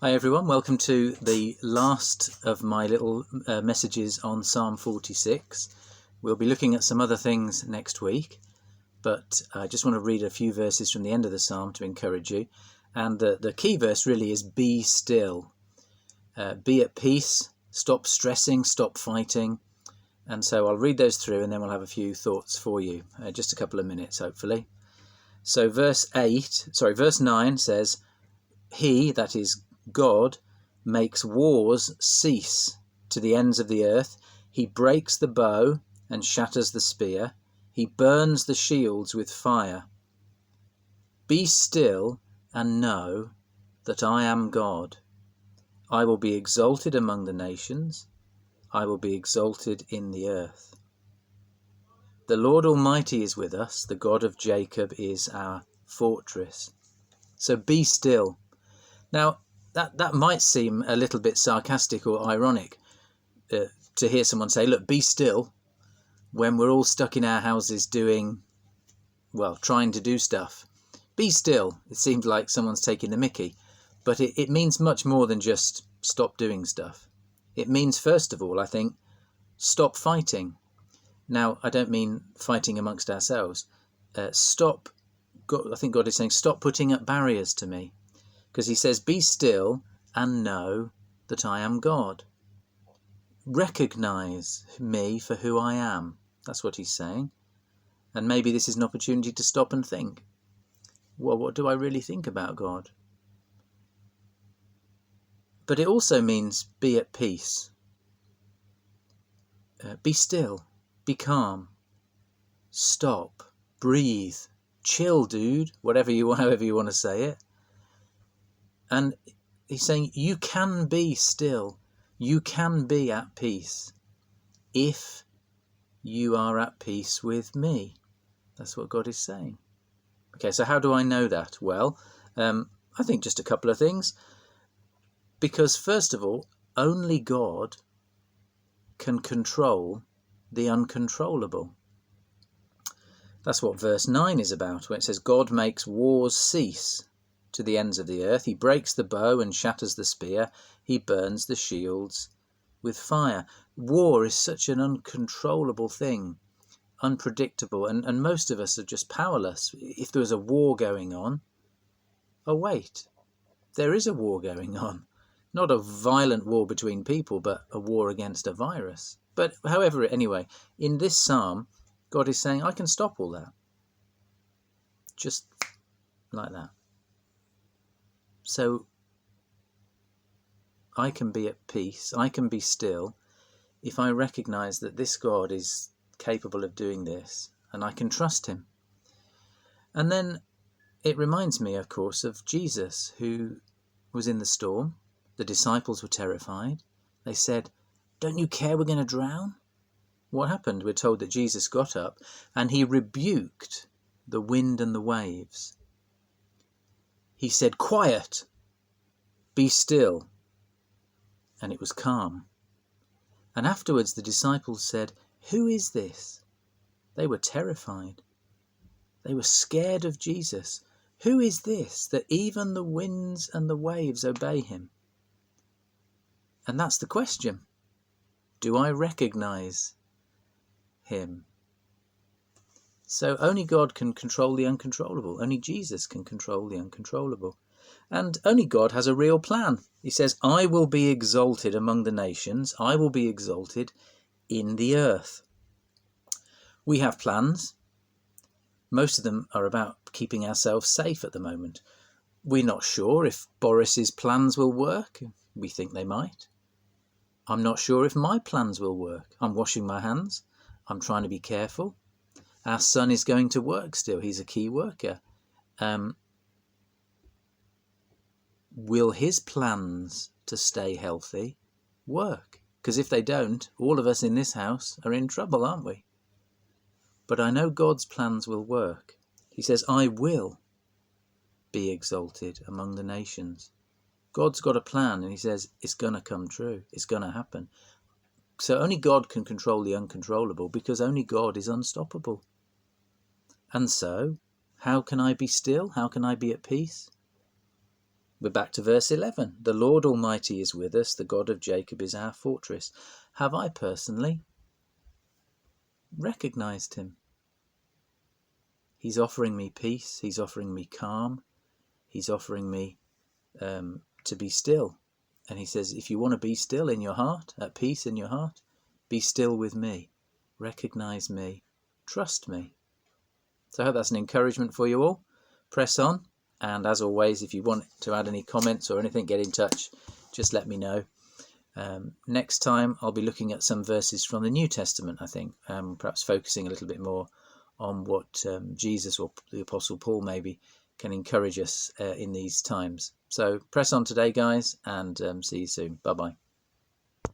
Hi everyone, welcome to the last of my little messages on Psalm 46. We'll be looking at some other things next week, but I just want to read a few verses from the end of the psalm to encourage you. And the key verse really is be still. Be at peace, stop stressing, stop fighting. And so I'll read those through and then we'll have a few thoughts for you, just a couple of minutes hopefully. So verse 9 says, He, that is God, makes wars cease to the ends of the earth. He breaks the bow and shatters the spear. He burns the shields with fire. Be still and know that I am God. I will be exalted among the nations. I will be exalted in the earth. The Lord Almighty is with us. The God of Jacob is our fortress. So be still. Now, that might seem a little bit sarcastic or ironic to hear someone say, look, be still, when we're all stuck in our houses trying to do stuff. Be still. It seems like someone's taking the mickey, but it means much more than just stop doing stuff. It means, first of all, I think, stop fighting. Now, I don't mean fighting amongst ourselves. I think God is saying, stop putting up barriers to me. Because he says, be still and know that I am God. Recognize me for who I am. That's what he's saying. And maybe this is an opportunity to stop and think. Well, what do I really think about God? But it also means be at peace. Be still. Be calm. Stop. Breathe. Chill, dude. However you want to say it. And he's saying you can be still. You can be at peace if you are at peace with me. That's what God is saying. Okay, so how do I know that? Well, I think just a couple of things. Because first of all, only God can control the uncontrollable. That's what verse 9 is about, where it says, God makes wars cease to the ends of the earth. He breaks the bow and shatters the spear. He burns the shields with fire. War is such an uncontrollable thing, unpredictable, and most of us are just powerless. If there was a war going on, oh wait, there is a war going on. Not a violent war between people, but a war against a virus. But however, anyway, in this psalm, God is saying, I can stop all that. Just like that. So I can be at peace, I can be still, if I recognize that this God is capable of doing this, and I can trust him. And then it reminds me, of course, of Jesus, who was in the storm. The disciples were terrified. They said, don't you care we're going to drown? What happened? We're told that Jesus got up and he rebuked the wind and the waves. He said, quiet, be still. And it was calm. And afterwards the disciples said, who is this? They were terrified. They were scared of Jesus. Who is this that even the winds and the waves obey him? And that's the question. Do I recognize him? So only God can control the uncontrollable. Only Jesus can control the uncontrollable. And only God has a real plan. He says, I will be exalted among the nations. I will be exalted in the earth. We have plans. Most of them are about keeping ourselves safe at the moment. We're not sure if Boris's plans will work. We think they might. I'm not sure if my plans will work. I'm washing my hands. I'm trying to be careful. Our son is going to work still. He's a key worker. Will his plans to stay healthy work? Because if they don't, all of us in this house are in trouble, aren't we? But I know God's plans will work. He says, I will be exalted among the nations. God's got a plan and he says, it's going to come true. It's going to happen. So only God can control the uncontrollable because only God is unstoppable. And so, how can I be still? How can I be at peace? We're back to verse 11. The Lord Almighty is with us. The God of Jacob is our fortress. Have I personally recognized him? He's offering me peace. He's offering me calm. He's offering me to be still. And he says, if you want to be still in your heart, at peace in your heart, be still with me. Recognize me. Trust me. So I hope that's an encouragement for you all. Press on. And as always, if you want to add any comments or anything, get in touch. Just let me know. Next time, I'll be looking at some verses from the New Testament, I think, perhaps focusing a little bit more on what Jesus or the Apostle Paul maybe can encourage us in these times. So press on today, guys, and see you soon. Bye-bye.